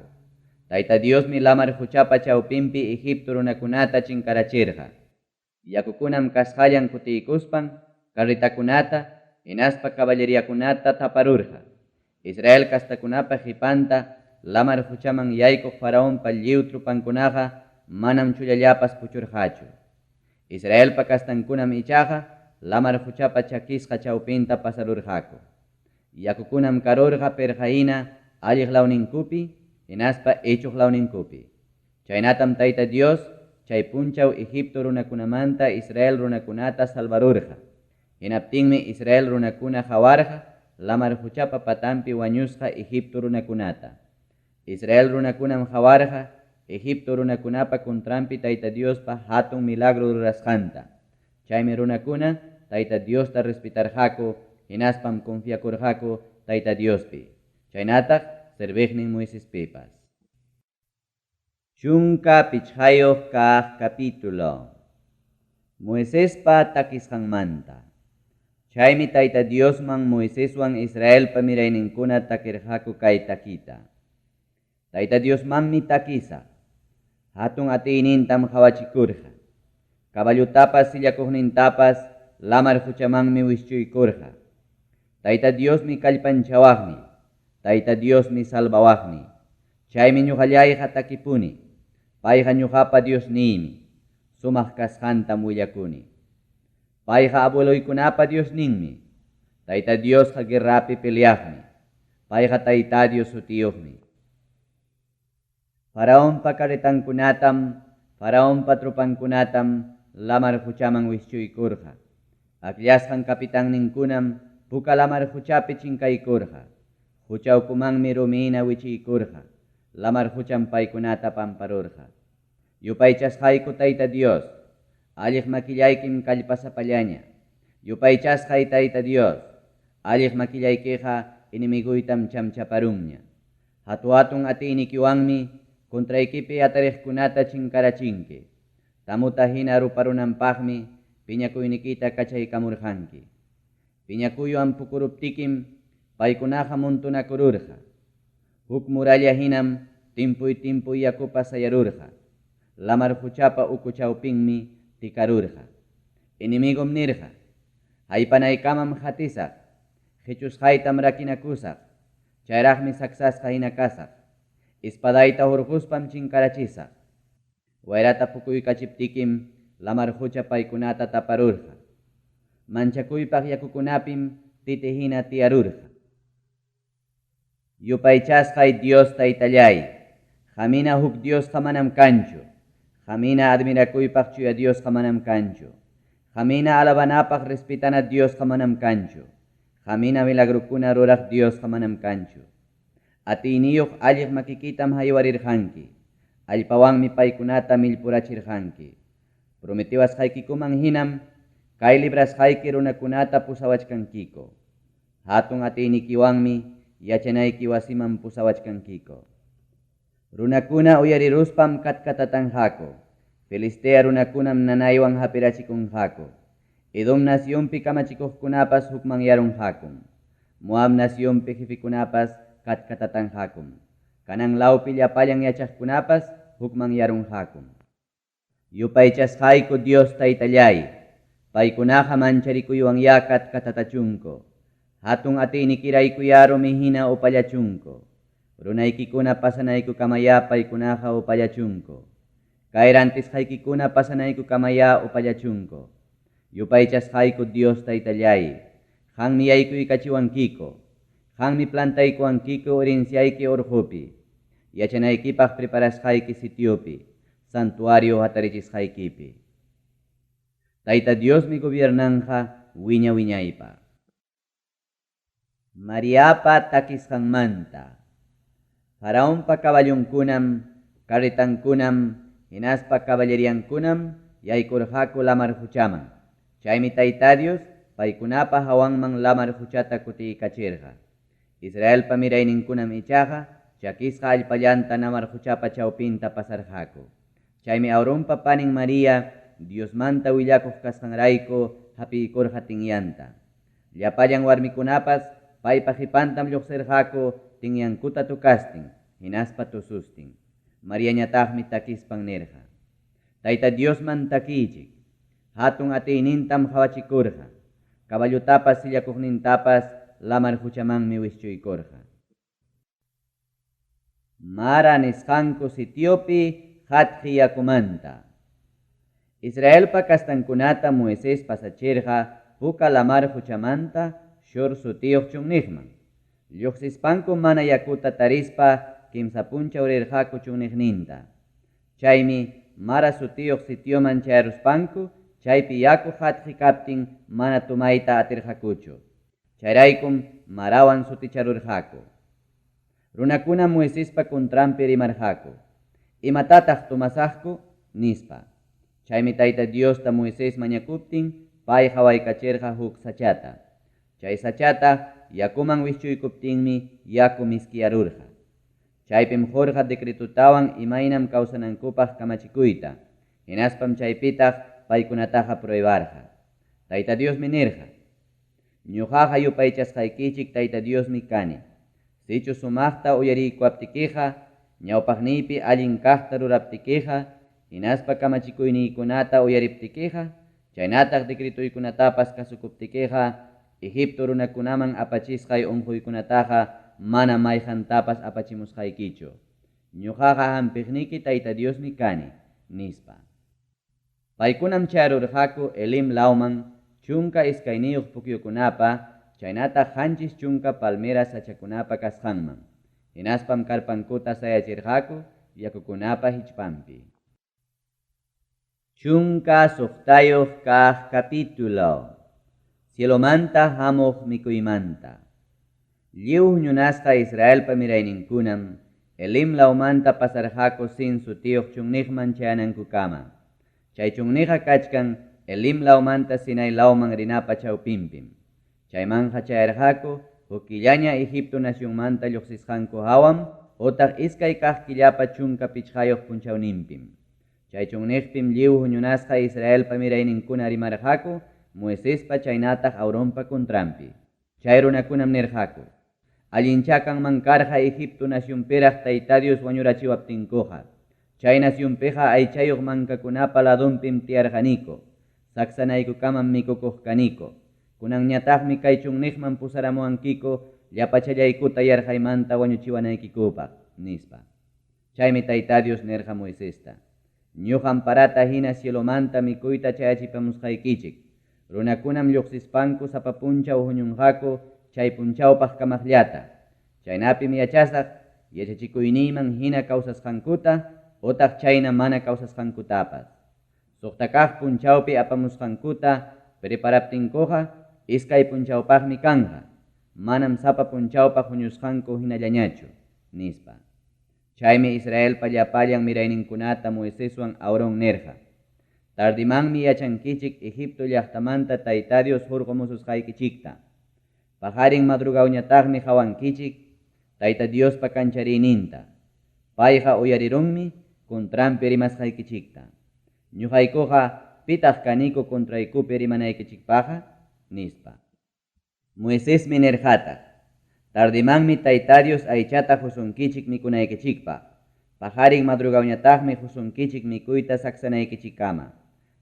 Tayta Diosmi lamar huchapa chawpinpi Egipto runakunata chinkarachirqa. Yakukunam kasqallan kutiykuspan carretakunata, hinaspa caballeriakunata taparurqa. Israel kastakunapa qhipanta lamar huchaman yaykuq faraonpa lliw trupankunaqa manam chullallapas puchurqachu. Israelpa kastankunam ichaqa lamar huchapa chakisqa chawpinta pasarurqaku. Yakukunam karurqa perqaina alliq lawninkupi, hinaspa ichuq lawninkupi. Chaynatam Tayta Dios chay punchaw Egipto runakunamanta Israel runakunata salvarurqa. Hinaptinmi Israel runakuna hawarqa lamar huchapa patanpi wañusqa Egipto runakunata. Israel runakunam hawarqa Egipto runakunapa contrampi Tayta Diospa hatun milagro rurasqanta. Chaymi runakuna Tayta Diosta respetarqaku, hinaspam confiakurqaku Tayta Diospi. Chaynataq serviqnin Moisespipas. Chunka pichqayuq kaq capítulo. Moisespa takisqanmanta. Chaymi Tayta Diosman Moiseswan Israelpa mirayninkuna takirqaku kay takita. Tayta Diosmanmi takisa, hatun atiynintam hawachikurqa. Caballutapas sillakuqnintapas lamar huchamanmi wischuykurqa. Tayta Diosmi kallpanchawaqni, Tayta Diosmi salvawaqni. Chaymi ñuqallayqa takipuni, payqa ñuqapa Diosniymi, sumaq kasqantam willakuni. Payqa abueluykunapa Diosninmi, Tayta Diosqa guerrapi peleaqmi, payqa Tayta Dios sutiyuqmi. Faraonpa carretankunatam, faraonpa trupankunatam lamar huchaman wischuykurqa. Akllasqan kapitanninkunam puka lamar huchapi chinkaykurqa. Huchawkumanmi rumina wichiykurqa. Lamar huchan paykunata pamparurqa. Yupaychasqayku Tayta Dios, alliq makillaykim kallpasapallaña. Yupaychasqay Tayta Dios, alliq makillaykiqa inimiguytam chamchaparunña. Hatu-hatun atiynikiwanmi kontraykipi atariqkunata chinkarachinki. Tamuta hina ruparunanpaqmi piñakuynikita kachaykamurqanki. Piñakuyu ampukuruptikim paykunaqa montunakururqa. Huk muralla hinam timpuy yakupa sayarurqa. Lamar huchapa ukuchawpinmi tikarurqa. Inimigom nirqa, haypanaykamam hatisaq, hichusqaytam rakinakusaq, chayraqmi saksasqa hina kasaq. Ispadayta hurquspam chinkarachisaq. Wayrata pukuykachiptikim lamar hucha paykunata taparurqa. Manchakuypaq yakukunapim titihina tiyarurqa. Yupaychasqay Dios Taytallay, hamina huk Diosqa manam kanchu. Hamina admirakuypaq chuya Diosqa manam kanchu. Hamina alabanapaq respetana Diosqa manam kanchu. Hamina milagrukuna ruraq Diosqa manam kanchu. Atiyniyuq alliq makikitam haywarirqanki. Allpawanmi paykunata millpurachirqanki. Prometiwasqaykikuman hinam kay librasqayki runakunata pusawachkankiko. Hatun atiynikiwanmi yachanayki wasiman pusawachkankiko. Runakuna uyariruspam katkatatanqaku. Filistea runakunam nanaywan hapirachikunqaku. Edom nacionpi kamachikuqkunapas hukman yarunqakum. Moab nacionpi jefikunapas katkatatanqakum. Kanan lawpi llapallan yachaqkunapas hukman yarunqakum. Yupaychasqayku Dios Taytallay, paykunaqa mancharikuywan katkatachunko. Hatun atiynikiraykuyarumi hina upallachunko. runaykikuna pasanayku kamaya paykunaqa upallachunko. Kayrantis haykikuna pasanayku kamaya upallachunko. Yupaychasqayku Dios taytallay, qanmi yaykuykachiwankiko, qanmi plantaykuwankiko herenciayki urqupi, yachanaykipaq preparasqayki sitiopi, santuario hatarichisqaykipi. Tayta Diosmi gobiernanja wiña wiñaypaq. Mariapa takisqanmanta, Faraonpa caballunkunam, carretankunam, hinaspa caballeriankunam, yaykurqaku lamar huchaman. Chaymi Tayta Dios paykunapa hawanman lamar huchata kutiykachirqa. Israelpa mirayninkunam ichaqa chakisqa allpallanta lamar huchapa chawpinta pasarqaku. Chaymi Auronpa panin María Diosmanta willakuq kasqanrayku hapiykurqa tinyanta. Llapallan warmikunapas paypa hipantam lluqsirqaku tinyankuta tukastin, hinaspa tusustin. Mariañataqmi takispan nirqa. Tayta Diosman takichik, hatun atiynintam hawachikurqa, kaballutapas sillakuqnintapas lamar huchamanmi wischuykurqa. Mara nisqanku sitiopi hatqi yakumanta. Israelpa kastankunata Moisés pasachirqa puka lamar huchamanta shur sutiyuq chunniqman. Lluqsispanku mana yakuta tarispa kimsa puncha urirqaku chunniqninta. Chaymi Mara sutiyuq sitioman chayaruspanku, chaypi yaku hatqi kaptin mana tumayta atirqakuchu. Chayraykum Marawan suticharurqaku. Runakuna Moiséspa kuntranpi rimarqaku, imatataq tumasaqku nispa. Chaymi Tayta Diosta Moisés mañakuptin pay hawaykachirqa huk sachata. Chay sachata yakuman wischuykuptinmi yaku miskiyarurqa. Chaypim jorqa decretutawan imaynam kawsanankupaq kamachikuyta. Hinaspam chaypitaq paykunataqa pruebarqa. Tayta Diosmi nirqa, ñuqaqa yupaychasqaykichik Tayta Diosmi kani. Sichu sumaqta uyariykuaptikiqa, ñawpaqniypi allin kaqta ruraptikiqa, hinaspa kamachikuyniykunata uyariptikiqa, chaynataq decretuykunatapas kasukuptikiqa, Egipto runakunaman apachisqay unquykunataqa mana mayqantapas apachimusqaykichu. Ñuqaqa hampiqniki Tayta Diosmi kani, nispa. Paykunam charurqaku Elim lawman chunka iskayniyuq pukyukunapa, chaynataq qanchis chunka palmera sachakunapa kasqanman. Hinaspam karpankuta sayachirqaku yakukunapa hichpampi. Chunka suqtayuq kaq capítulo. Cielomanta hamuq mikuymanta. Lliw ñunasqa Israelpa mirayninkunam Elim lawmanta pasarqaku sin sutiyuq chunniqman chayanankukama. Chay chunniqa kachkan Elim lawmanta Sinai lawman rinapa chawpinpim. Chaymanja chayarqaku huk killaña Egipto nacionmanta lluqsisqanku hawam, utaq iskay kaq killapa chunka pichqayuq punchawninpim. Chay chunniqpim lliw ñunasqa Israelpa mirayninkuna rimarqaku Moiséspa chaynataq Auronpa kuntranpi. Chay runakunam nirqaku, allinchakanman karqa Egipto nacionpiraq Tayta Dios wañurachiwaptinkuqa. Chay nacionpiqa aychayuq mankakunapa ladunpim tiyarqaniko, saksanaykukamam mikukuq kaniko. Kunanñataqmi kay chunniqman pusaramuankiko llapachallaykuta yarqaymanta wañuchiwanaykikupaq, nispa. Chaymi Tayta Dios nirqa Moisésta, ñuqam parata hina cielomanta mikuyta chayachipamusqaykichik. Runakunam lluqsispanku sapa punchaw huñunqaku chay punchawpaq kamaqllata. Chaynapim yachasaq yachachikuyniyman hina kawsasqankuta, utaq chayna mana kawsasqankutapas. Suqta kaq punchawpi apamusqankuta preparaptinkuqa iskay punchawpaqmi kanqa, manam sapa punchawpaq huñusqanku hinallañachu, nispa. Chaymi Israelpa llapallan mirayninkunata Moiséswan Auron nirqa, tardimanmi yachankichik Egipto llaqtamanta Tayta Dios hurqumususqaykichikta. Pajarin madrugawñataqmi hawankichik Tayta Diospa kanchariyninta. Payqa uyarirunmi kuntranpi rimasqaykichikta. Ñuqaykuqa pitaq kaniku kontraykupi rimanaykichikpaqa, nispa. Moisésmi nirqataq, tardimanmi Tayta Dios aychata husunkichik mikunaykichikpaq. Pajarin madrugawñataqmi husunkichik mikuyta saksanaykichikkama.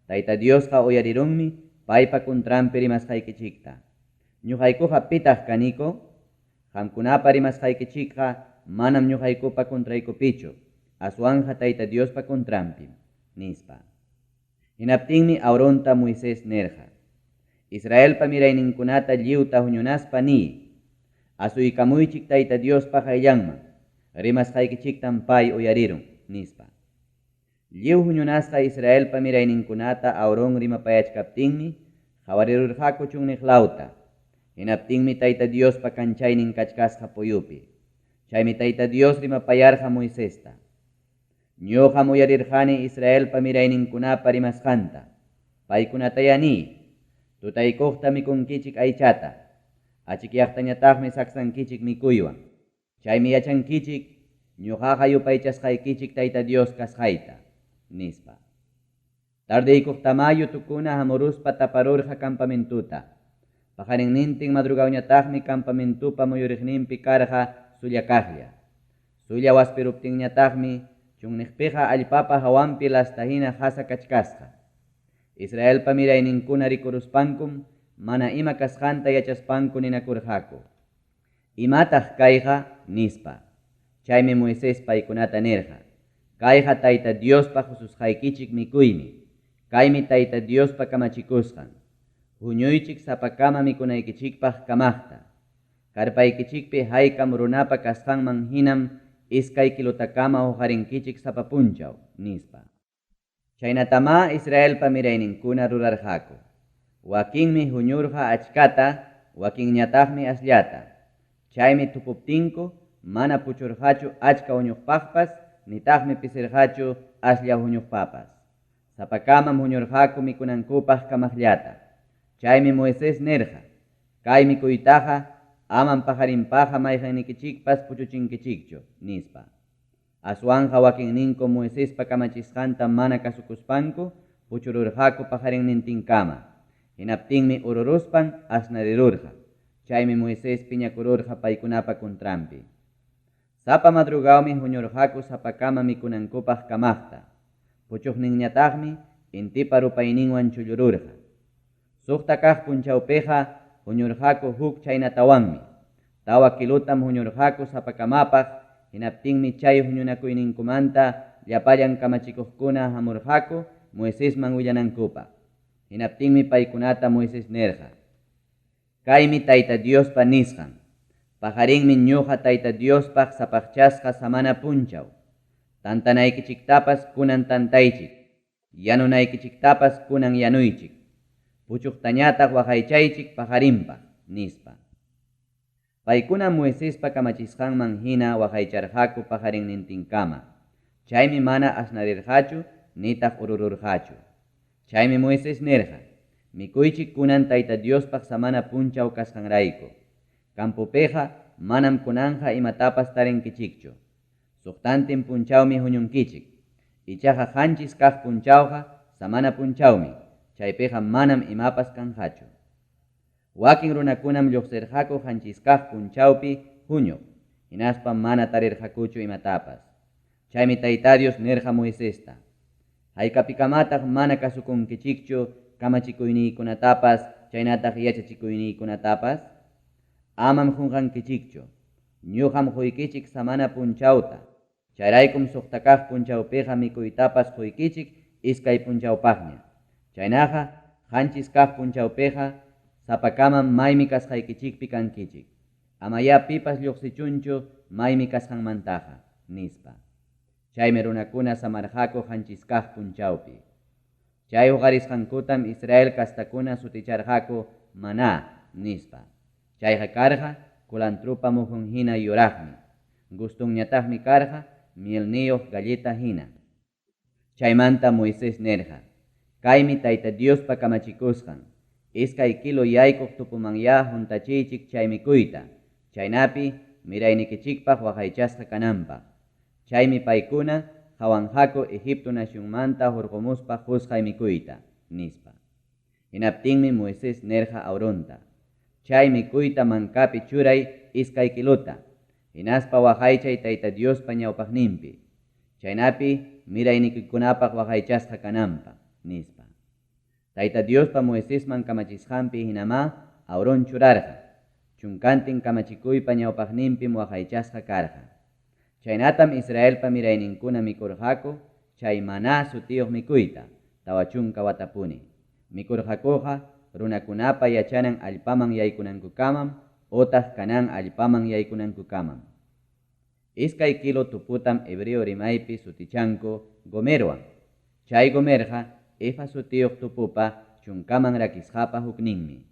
Tayta Diosqa uyarirunmi paypa kuntranpi rimasqaykichikta. Ñuqaykuqa pitaq kaniko, qamkunapa rimasqaykichikqa manam ñuqaykupa contraykupichu, aswanja Tayta Diospa contrampim, nispa. Hinaptinmi Aaronta Moisés nerja. Israelpa mirayninkunata lliwta huñunaspa ni. Asuykamuychik Tayta Diospa hayllanman. Rimasqaykichiktan pay uyarirun, nispa. Lliw huñunasqa Israelpa mirayninkunata Aaron rimapayachkaptinmi, hawarirurqaku chunniqlawta. Hinaptinmi Tayta Diospa kanchaynin kachkasqa puyupi. Chaymi Tayta Dios rimapayarqa Moisesta. Ñuqa uyarirqani Israelpa mirayninkunapa rimasqanta. Paykunataya ni. Tutaykuqta mikunkichik aychata. Achikyaqtañataqmi saksankichik mikuywan. Chaymi yachankichik ñuqaqa yupaychasqaykichik Tayta Dios kasqayta, nispa. Tardiykuqtama yutukuna hamuruspa taparurqa campamentuta. Pajarinnintin madrugawñataqmi campamentupa muyuriqninpi karqa sullakaqlla. Sulla waspiruptinñataqmi chunniqpiqa allpapa hawanpi lastahina hasa kachkasqa. Israelpa mirayninkuna rikuruspankum mana ima kasqanta yachaspanku ninakurqaku. Imataq kayqa nispa. Chaymi Moisés paykunata nerqa. Kayqa Tayta Diospa hususqaykichik mikuymi. Kaymi Tayta Diospa kamachikusqan. Huñuychik sapakama mikunaykichikpaq kamaqta. Karpaykichikpi haykam runapa kasqanman hinam iskay kilotakama huqarinkichik sapapunchaw, nispa. Chaynatama Israelpa mirayninkuna rurarqaku. Wakinmi huñurqa achkata, wakinñataqmi asllata. Chaymi tupuptinku mana puchurqachu achka huñuqpaqpas, nitaqmi pisirqachu aslla huñuqpapas. Sapakamam huñurqaku mikunankupaq kamaqllata. Chaymi Moisés nerqa. Kay mikuytaqa aman pajarinpaqa mayqannikichikpas puchuchinkichikchu, nispa. Aswanja wakinninku Moiséspa kamachisqanta mana kasukuspanku puchururqaku pajarinnintinkama. Hinaptinmi ururuspan asnarirurqa. Chaymi Moisés piñakururqa paykunapa contrampi. Sapa madrugawmi huñurqaku sapakama mikunankupaq kamaqta. Puchuqninñataqmi intipa rupayninwan chullururqa. Suqta kaq punchawpiqa huñurqaku huk chaynatawanmi. Tawa kilutam huñurqaku sapakamapaq. Hinaptinmi chay huñunakuyninkumanta llapallan kamachikuqkuna hamurqaku Moisésman willanankupaq. Hinaptinmi paykunata Moisés nerqa. Kaymi Tayta Diospa nisqan. Pajarinmi ñuqa Tayta Diospaq sapaqchasqa samana punchaw. Tantanaykichiktapas kunan tantaychik. Yanunaykichiktapas kunan yanuychik. Puchuqtañataq waqaychaychik pajarinpaq, nispa. Paykuna Moiséspa kamachisqanman hina waqaycharqaku pajarinnintinkama. Chaymi mana asnarirqachu nitaq urururqachu. Chaymi Moisés nerqa. Mikuychik kunan Tayta Diospaq samana punchaw kasqanrayku. Campupiqa manam kunanja imatapas tarinkichikchu. Suqtantin punchawmi huñunkichik. Ichaqa qanchis kaq punchawqa samana punchawmi. Chaypiqa manam imapas kanjachu. Wakin runakunam lluqsirqaku qanchis kaq punchawpi huñuq. Hinaspa mana tarirqakuchu imatapas. Chaymi Tayta Dios nerqa Moisésta. Haykapikamataq mana kasukunkichikchu kamachikuyniykunatapas chaynataq yachachikuyniykunatapas. Amam qunqankichikchu. Ñuqam quykichik samana punchawta. Chayraykum suqta kaq punchawpiqa mikuytapas quykichik iskay punchawpaqña. Chaynaqa qanchis kaq punchawpiqa sapakaman maymi kasqaykichikpi kankichik. Amaya pipas lluqsichunchu maymi kasqanmantaqa, nispa. Chaymi runakuna samarqaku qanchis kaq punchawpi. Chay huqarisqankutam Israel kastakuna suticharqaku maná, nispa. Chayqa karqa kulantrupa muhun hina yuraqmi. Gustunñataqmi karqa mielniyuq galleta hina. Chaymanta Moisés nerqa. Kaymi Tayta Diospa kamachikusqan. Iskay kilo yaykuq tupumanya juntachiychik chay mikuyta. Chaynapi miraynikichikpaq waqaychasqa kananpaq. Chaymi paykuna hawanqaku Egipto nacionmanta hurqumuspaq husqay mikuyta, nispa. Hinaptinmi Moisés nerqa Aaronta. Chay mikuyta mankapi churay iskay kiluta. Hinaspa waqaychay Tayta Diospa ñawpaqninpi. Chaynapi miraynikikunapaq waqaychasqa kananpaq, nispa. Tayta Diospa Moisésman kamachisqanpi hinama Aaron churarqa. Chunkantin kamachikuypa ñawpaqninpim waqaychasqa karqa. Chaynatam Israelpa mirayninkuna mikurqaku, chay mana sutiyuq mikuyta, tawachunka watapuni. Mikurqakuqa runakunapa yachanan allpaman yaykunankukamam, otaq kanan allpaman yaykunankukamam. Iskay kilo tuputam hebreo rimaypi sutichanku gomerwan. Chay gomerqa efa sutiyuq tupupa chunkaman rakisqapa hukninmi.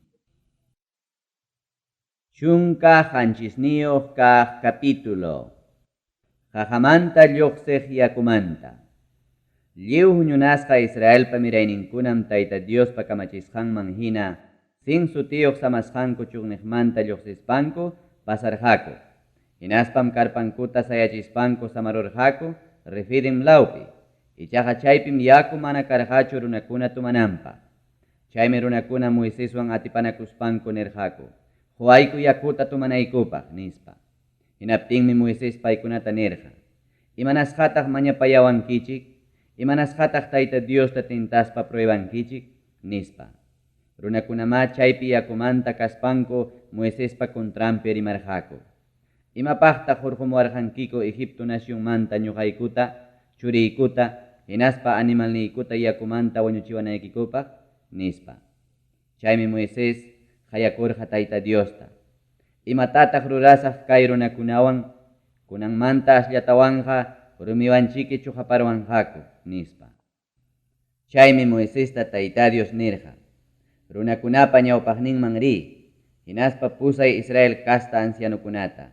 Chunka hanchisniyuq kaq capítulo. Jajamanta lluqsiq yakumanta. Lliw huñunasqa Israelpa mirayninkunam Tayta Diospa kamachisqanman hina sin sutiyuq samasqanku chukniqmanta lluqsispanku pasarqaku. Hinaspam karpankuta sayachispanku samarurqaku Refidim lawpi. Ichaqa chaypim yaku mana karqachu runakuna tumananpaq. Chaymi runakuna Moiseswan atipanakuspanku nirqaku, huayku yakuta tumanaykupaq nispa. Hinaptinmi Moises paykunata nirqa, imanasqataq mañapayawankichik, imanasqataq Tayta Diosta tintaspa pruebankichik nispa. Runakunama chaypi yakumanta kaspanku Moisespa kontrampi rimarqaku. Imapaqtaq hurqumuwarqankiku Egipto nacionmanta ñuqaykuta, churiykuta, hinaspa animalniykutta yakumanta wañuchiwanaykikupaq nispa. Chaymi Moises qayakurqa Tayta Diosta, imatataq rurasaq kay runakunawan, kunanmanta asllatawanqa rumiwanchiki chuqaparwanqaku nispa. Chaymi Moisesta Tayta Dios nirqa, runakunapa ñawpaqninman ri, hinaspa pusay Israel kasta ancianukunata,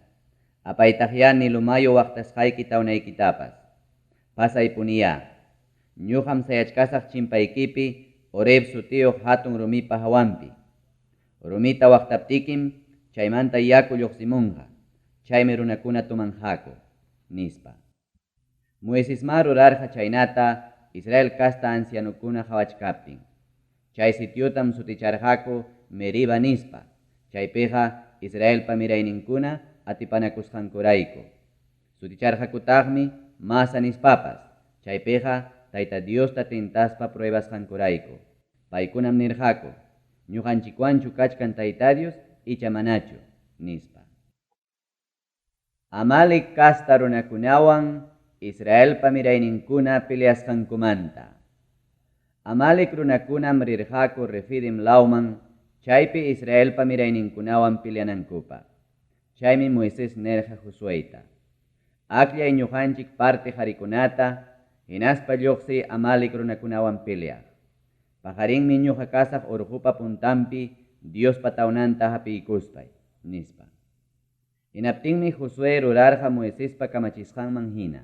apaytaqya nilumayu waqtasqayki tawnaykitapas, pasay puniya, ñuqam sayachkasaq chimpaykipi Oreb sutiyuq hatun rumipa hawanpi. Rumita waqtaptikim chaymanta yaku lluqsimunqa, chaymi runakuna tumanqaku nispa. Moisesma rurarqa chaynata Israel kasta ancianukuna hawachkaptin. Chay sitiutam suticharqaku Meriba nispa, chaypiqa Israelpa mirayninkuna atipanakusqankurayku. Suticharqakutaqmi Masa nispapas, chaypiqa Tayta Diosta tintaspa pruebasqankurayku. Paykunam nirqaku, ñuqanchikwanchu kachkan Tayta Dios icha manachu nispa. Amalek kasta runakunawan Israelpa mirayninkuna peleasqankumanta. Amalek runakunam rirqaku Refidim lawman, chaypi Israelpa mirayninkunawan peleanankupa. Chaymi Moises nirqa Josueta, akllay ñuqanchik parte qharikunata, hinaspa lluqsi Amalek runakunawan peleaq. Pajarinmi ñuqa kasaq urqupa puntampi Diospa tawnanta hapiykuspay nispa. Hinaptinmi Josue rurarqa Moisespa kamachisqanman hina,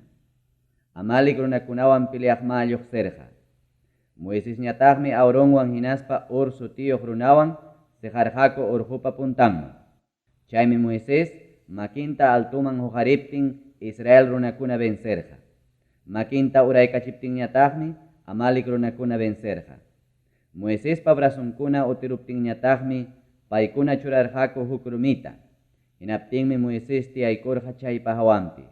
Amalek runakunawan peleaqma lluqsirqa. Moisesñataqmi Aaronwan hinaspa Hur sutiyuq runawan seqarqaku urqupa puntanman. Chaymi Moises makinta altuman huqariptin Israel runakuna vencerqa. Makinta uraykachiptinñataqmi Amalek runakuna vencerqa. Moisespa brazunkuna utiruptinñataqmi paykuna churarqaku huk rumita. Hinaptinmi Moises tiyaykurqa chaypa hawanpi.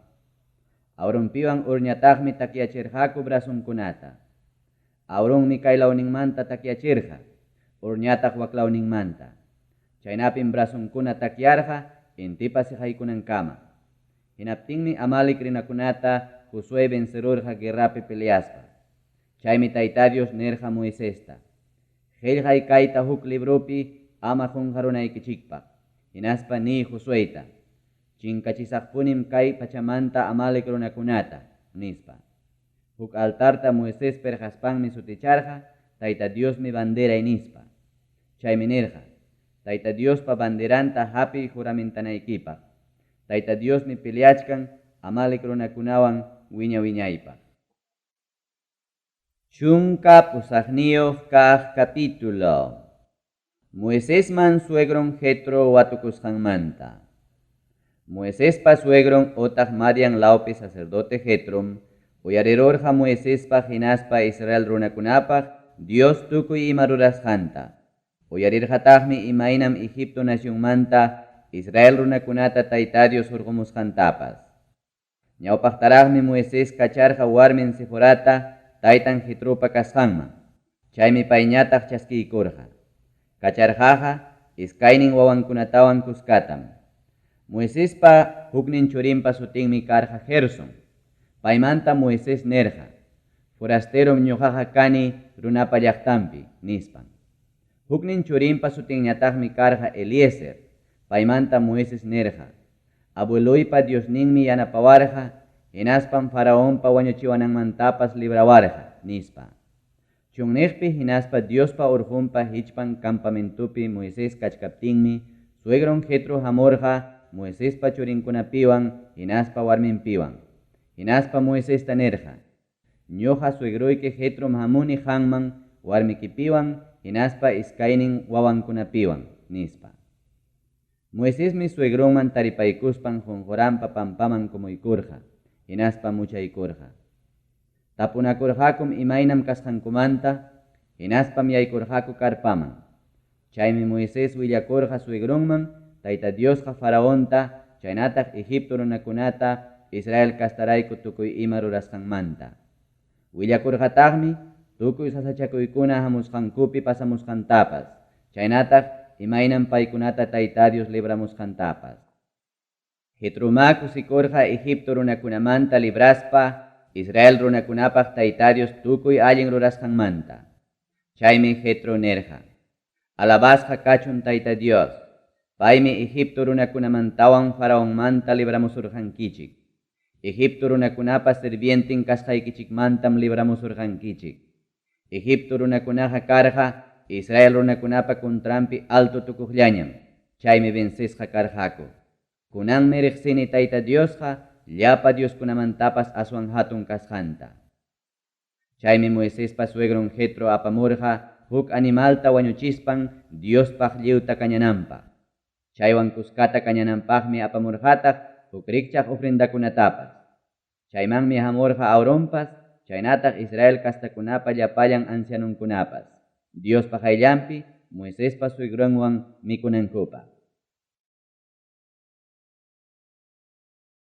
Aaronpiwan Hurñataqmi takyachirqaku brazunkunata. Aaronmi kay lawninmanta takyachirqa, Hurñataq wak lawninmanta. Chaynapim brazunkuna takyarqa intipa siqaykunankama. Hinaptinmi Amalek rinakunata Josue vencerurqa guerrapi peleaspa. Chaymi Tayta Dios nirqa Moisesta, qillqay kayta huk librupi ama qunqarunaykichikpaq. Hinaspa ni Josueta, chinkachisaqpunim kay pachamanta Amalek runakunata nispa. Huk altarta Moises perqaspanmi suticharqa Tayta Diosmi banderay nispa. Chaymi nirqa, Tayta Diospa banderanta hapi juramentanaykipaq. Tayta Diosmi peleachkan Amalek runakunawan wiña-wiñaypaq. Chunka pusaqniyuq kaq capítulo. Moisesman suegron Jetro watukusqanmanta. Moisespa suegron otaq Madian lawpi sacerdote Jetrom uyarirurqa Moisespa hinaspa Israel runakunapaq Dios tukuy ima rurasqanta. Uyarirqataqmi imaynam Egipto nacionmanta Israel runakunata Tayta Dios hurqumusqantapas. Ñawpaqtaraqmi Moises kacharqa warmin Siforata taytan Jetropa kasqanman. Chaymi payñataq chaskiykurqa. Kacharqaqa iskaynin wawankunatawan kuskatam. Moisespa huknin churinpa sutinmi karqa Gerson. Paymanta Moisés nerja. Forasterom ñuqaqa kani runapa llaqtampi, nispan. Huknin churinpa sutinñataqmi karqa Eliezer. Paymanta Moisés nerja. Abueloypa Diosninmi yanapawarqa, hinaspan faraonpa wañuchiwananmantapas librawarqa, nispa. Chunniqpi hinaspa Diospa urjunpa hichpan campamentupi Moisés kachkaptinmi, suegron Jetro hamorqa Moiséspa churinkunapiwan, hinaspa warminpiwan. Hinaspa Moisés nerja. Ñuqa suegroyki Jetrom hamuni hanman warmikipiwan, hinaspa iskaynin wawankunapiwan, nispa. Moisésmi suegronman taripaykuspan jonjoranpa pampaman kumuykurqa, hinaspa muchaykurqa. Tapunakurqakum imaynam kasqankumanta, hinaspam yaykurqaku karpaman. Chaymi Moisés willakurqa suegronman, Tayta Diosqa faraonta, chaynataq Egipto runakunata, Israel kastarayku tukuy ima rurasqanmanta. Willakurqataqmi, tukuy sasachakuykuna hamusqankupi pasamusqantapas, chaynataq imaynam paykunata Tayta Dios libramusqantapas. Jetromá kusikurqa Egipto runakunamanta libraspa, Israel runakunapaq Tayta Dios tukuy allin rurasqanmanta. Chaymi Jetro nerja. Alabasqa kachun Tayta Dios. Paymi Egipto runakunamantawan faraonmanta libramusurqankichik. Egipto runakunapa sirvientin kasqaykichikmantam libramusurqankichik. Egipto runakunaqa karqa Israel runakunapa kuntrampi alto tukuqllañam. Chaymi vencesqa karqaku. Kunanmi riqsini Tayta Diosqa llapa Dioskunamantapas aswan hatun kasqanta. Chaymi Moiséspa suegron Jetro apamurqa huk animalta wañuchispan Diospaq lliwta kañananpaq. Chaywan kuskata kañananpaqmi apamurqataq huk rikchaq ofrendakunatapas. Chaymanmi hamurqa Aaronpas, chaynataq Israel kastakunapa llapallan ancianunkunapas. Diospaq ayllampi Moiséspa suegronwan mikunankupaq.